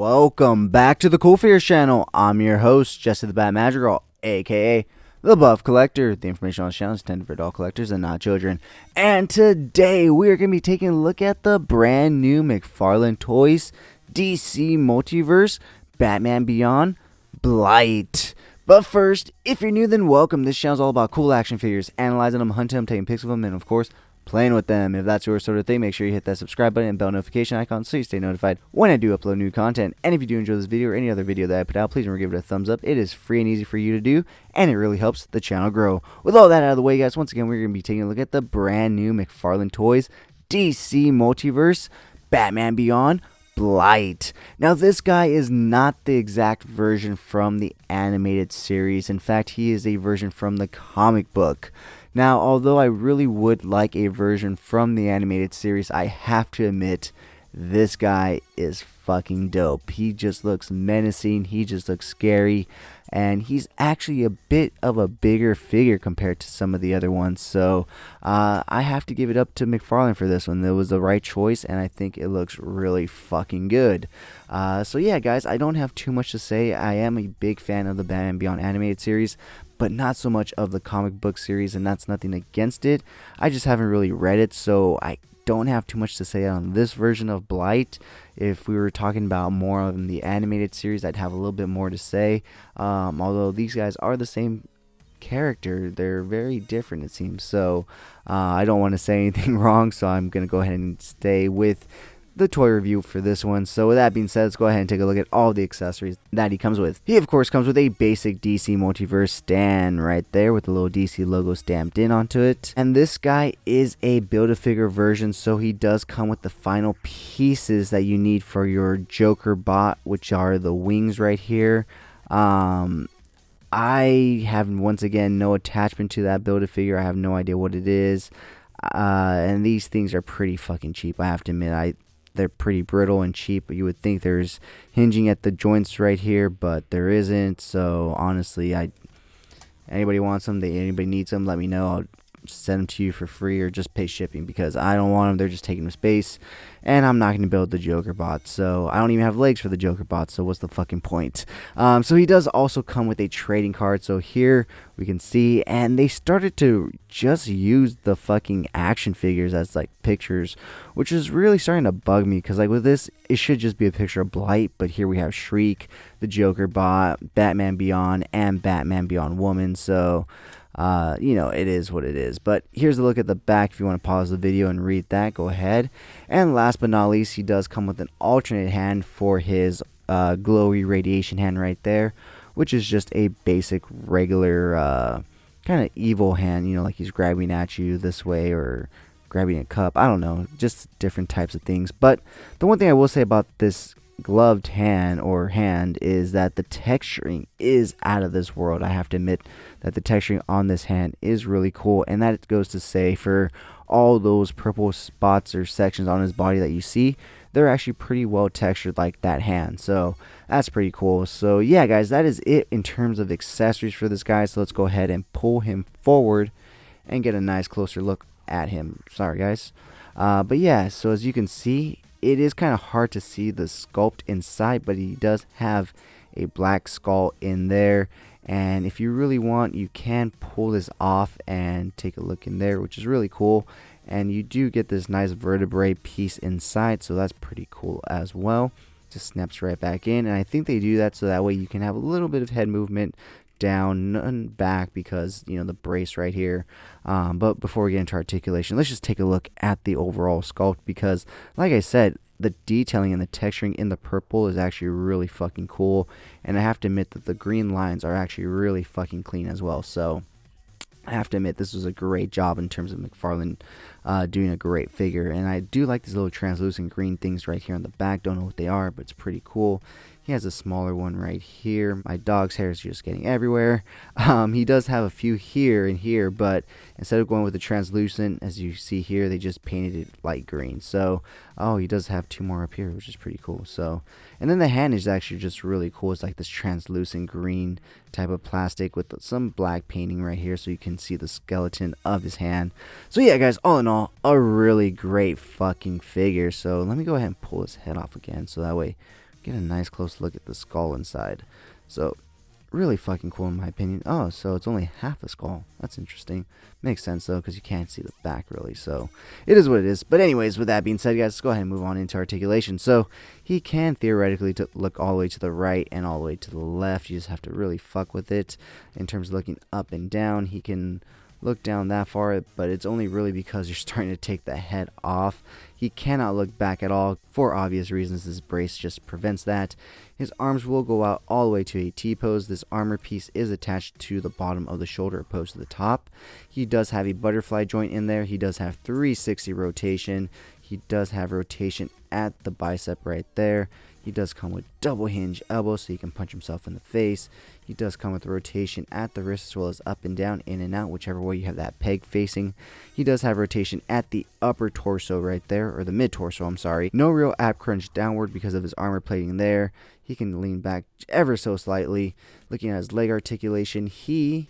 Welcome back to the CoolFigurez channel. I'm your host, Jesse the Bat Madrigal, aka the Buff Collector. The information on this channel is intended for adult collectors and not children. And today we are going to be taking a look at the brand new McFarlane Toys DC Multiverse Batman Beyond Blight. But first, if you're new, then welcome. This channel is all about cool action figures, analyzing them, hunting them, taking pics of them, and of course, playing with them. If that's your sort of thing, make sure you hit that subscribe button and bell notification icon so you stay notified when I do upload new content. And if you do enjoy this video or any other video that I put out, please remember to give it a thumbs up. It is free and easy for you to do, and it really helps the channel grow. With all that out of the way, guys, once again, we're going to be taking a look at the brand new McFarlane Toys DC Multiverse Batman Beyond Blight. Now, this guy is not the exact version from the animated series. In fact, he is a version from the comic book. Now, although I really would like a version from the animated series, I have to admit, this guy is fucking dope. He just looks menacing, he just looks scary, and he's actually a bit of a bigger figure compared to some of the other ones. So, I have to give it up to McFarlane for this one. It was the right choice, and I think it looks really fucking good. So yeah, guys, I don't have too much to say. I am a big fan of the Batman Beyond animated series, but not so much of the comic book series, and that's nothing against it. I just haven't really read it, so I don't have too much to say on this version of Blight. If we were talking about more of the animated series, I'd have a little bit more to say. Although these guys are the same character, they're very different, it seems. So I don't want to say anything wrong, so I'm going to go ahead and stay with the toy review for this one. So with that being said, let's go ahead and take a look at all the accessories that he comes with. He of course comes with a basic DC Multiverse stand right there with the little DC logo stamped in onto it. And this guy is a Build-A-Figure version, so he does come with the final pieces that you need for your Joker bot, which are the wings right here. I have once again no attachment to that Build-A-Figure. I have no idea what it is. And these things are pretty fucking cheap, I have to admit. They're pretty brittle and cheap, but you would think there's hinging at the joints right here, but there isn't. So honestly, anybody wants them, anybody needs them, let me know. I'll send them to you for free or just pay shipping, because I don't want them. They're just taking up space, and I'm not going to build the Joker bot, so I don't even have legs for the Joker bot, so what's the fucking point? So he does also come with a trading card. So here we can see, and they started to just use the fucking action figures as like pictures, which is really starting to bug me, because like with this, it should just be a picture of Blight, but here we have Shriek, the Joker bot, Batman Beyond, and Batman Beyond Woman. So you know, it is what it is. But here's a look at the back. If you want to pause the video and read that, go ahead. And last but not least, he does come with an alternate hand for his glowy radiation hand right there, which is just a basic regular kind of evil hand, you know, like he's grabbing at you this way or grabbing a cup. I don't know, just different types of things. But the one thing I will say about this gloved hand is that the texturing is out of this world. I have to admit that the texturing on this hand is really cool, and that goes to say for all those purple spots or sections on his body that you see, they're actually pretty well textured like that hand. So that's pretty cool. So yeah, guys, that is it in terms of accessories for this guy. So let's go ahead and pull him forward and get a nice closer look at him. Sorry, guys. But yeah, so as you can see, it is kind of hard to see the sculpt inside, but he does have a black skull in there. And if you really want, you can pull this off and take a look in there, which is really cool. And you do get this nice vertebrae piece inside, so that's pretty cool as well. Just snaps right back in, and I think they do that so that way you can have a little bit of head movement down, none back, because you know the brace right here. But before we get into articulation, let's just take a look at the overall sculpt, because like I said, the detailing and the texturing in the purple is actually really fucking cool, and I have to admit that the green lines are actually really fucking clean as well. So I have to admit, this was a great job in terms of McFarlane doing a great figure. And I do like these little translucent green things right here on the back. Don't know what they are, but it's pretty cool. He has a smaller one right here. My dog's hair is just getting everywhere. He does have a few here and here, but instead of going with the translucent, as you see here, they just painted it light green. So, oh, he does have two more up here, which is pretty cool. So, and then the hand is actually just really cool. It's like this translucent green type of plastic with some black painting right here, so you can see the skeleton of his hand. So yeah, guys, all in all, a really great fucking figure. So let me go ahead and pull his head off again, so that way get a nice close look at the skull inside. So really fucking cool in my opinion. Oh, so it's only half a skull. That's interesting. Makes sense though, because you can't see the back really. So it is what it is. But anyways, with that being said, guys, let's go ahead and move on into articulation. So he can theoretically look all the way to the right and all the way to the left. You just have to really fuck with it. In terms of looking up and down, he can look down that far, but it's only really because you're starting to take the head off. He cannot look back at all for obvious reasons. This brace just prevents that. His arms will go out all the way to a T-pose. This armor piece is attached to the bottom of the shoulder opposed to the top. He does have a butterfly joint in there. He does have 360 rotation. He does have rotation at the bicep right there. He does come with double hinge elbows so he can punch himself in the face. He does come with rotation at the wrist as well as up and down, in and out, whichever way you have that peg facing. He does have rotation at the upper torso right there, or the mid torso, I'm sorry. No real ab crunch downward because of his armor plating there. He can lean back ever so slightly. Looking at his leg articulation, he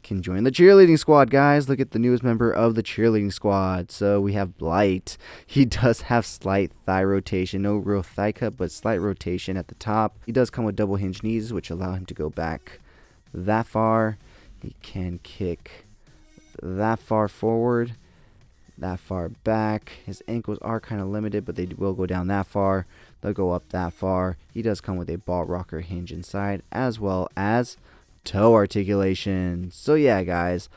can join the cheerleading squad, guys. Look at the newest member of the cheerleading squad. So we have Blight. He does have slight thigh rotation, no real thigh cut, but slight rotation at the top. He does come with double hinge knees, which allow him to go back that far. He can kick that far forward, that far back. His ankles are kind of limited, but they will go down that far. They'll go up that far. He does come with a ball rocker hinge inside, as well as toe articulation. So yeah, guys,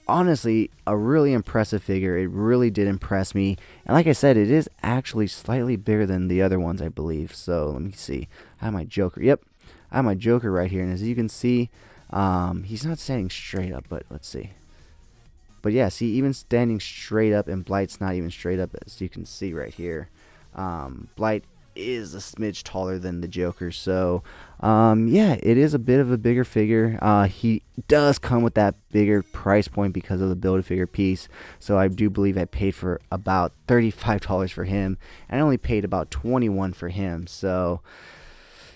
honestly, a really impressive figure. It really did impress me, and like I said, it is actually slightly bigger than the other ones, I believe. So let me see. I have my Joker. Yep, I have my Joker right here, and as you can see, he's not standing straight up, but let's see. But yeah, see, even standing straight up, and Blight's not even straight up, as you can see right here. Blight is a smidge taller than the Joker, so yeah, it is a bit of a bigger figure. He does come with that bigger price point because of the Build-A-Figure piece, so I do believe I paid for about $35 for him, and I only paid about $21 for him, so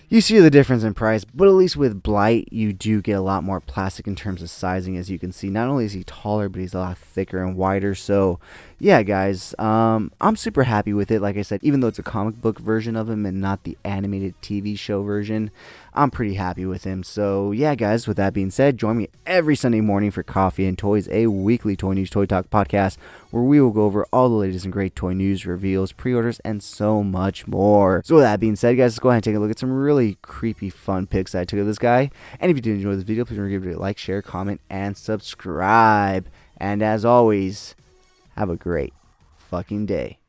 you see the difference in price. But at least with Blight, you do get a lot more plastic in terms of sizing. As you can see, not only is he taller, but he's a lot thicker and wider. So yeah, guys, I'm super happy with it. Like I said, even though it's a comic book version of him and not the animated TV show version, I'm pretty happy with him. So yeah, guys, with that being said, join me every Sunday morning for Coffee and Toys, a weekly toy news, toy talk podcast where we will go over all the latest and great toy news, reveals, pre-orders, and so much more. So with that being said, guys, let's go ahead and take a look at some really creepy fun pics I took of this guy. And if you did enjoy this video, please remember to give it a like, share, comment, and subscribe. And as always, have a great fucking day.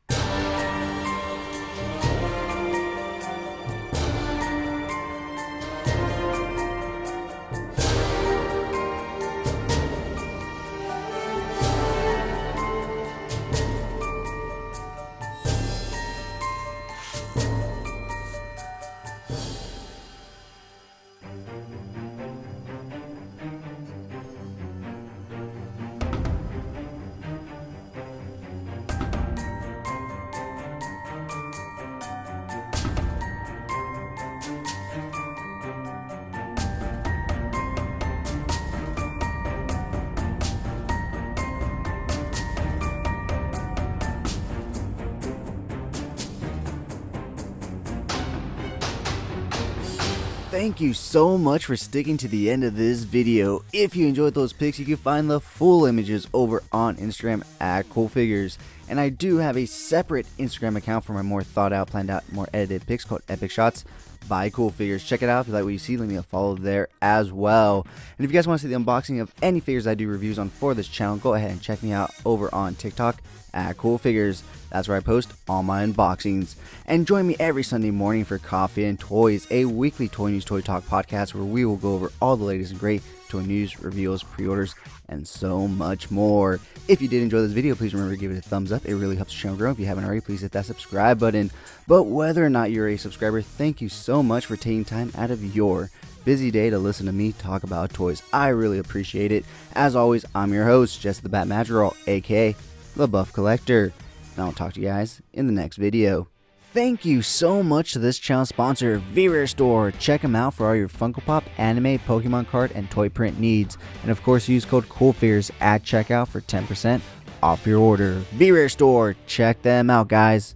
Thank you so much for sticking to the end of this video. If you enjoyed those pics, you can find the full images over on Instagram at CoolFigurez. And I do have a separate Instagram account for my more thought out, planned out, more edited pics called Epic Shots by CoolFigurez. Check it out if you like what you see. Leave me a follow there as well. And if you guys want to see the unboxing of any figures I do reviews on for this channel, go ahead and check me out over on TikTok at CoolFigurez. That's where I post all my unboxings. And join me every Sunday morning for Coffee and Toys, a weekly toy news, toy talk podcast where we will go over all the latest and great toy news, reveals, pre-orders, and so much more. If you did enjoy this video, please remember to give it a thumbs up. It really helps the channel grow. If you haven't already, please hit that subscribe button. But whether or not you're a subscriber, thank you so much for taking time out of your busy day to listen to me talk about toys. I really appreciate it. As always, I'm your host, Jess the Bat Madrigal, aka the Buff Collector. And I'll talk to you guys in the next video. Thank you so much to this channel sponsor, VRare Store. Check them out for all your Funko Pop, anime, Pokemon card, and toy print needs. And of course, use code CoolFigurez at checkout for 10% off your order. VRare Store. Check them out, guys.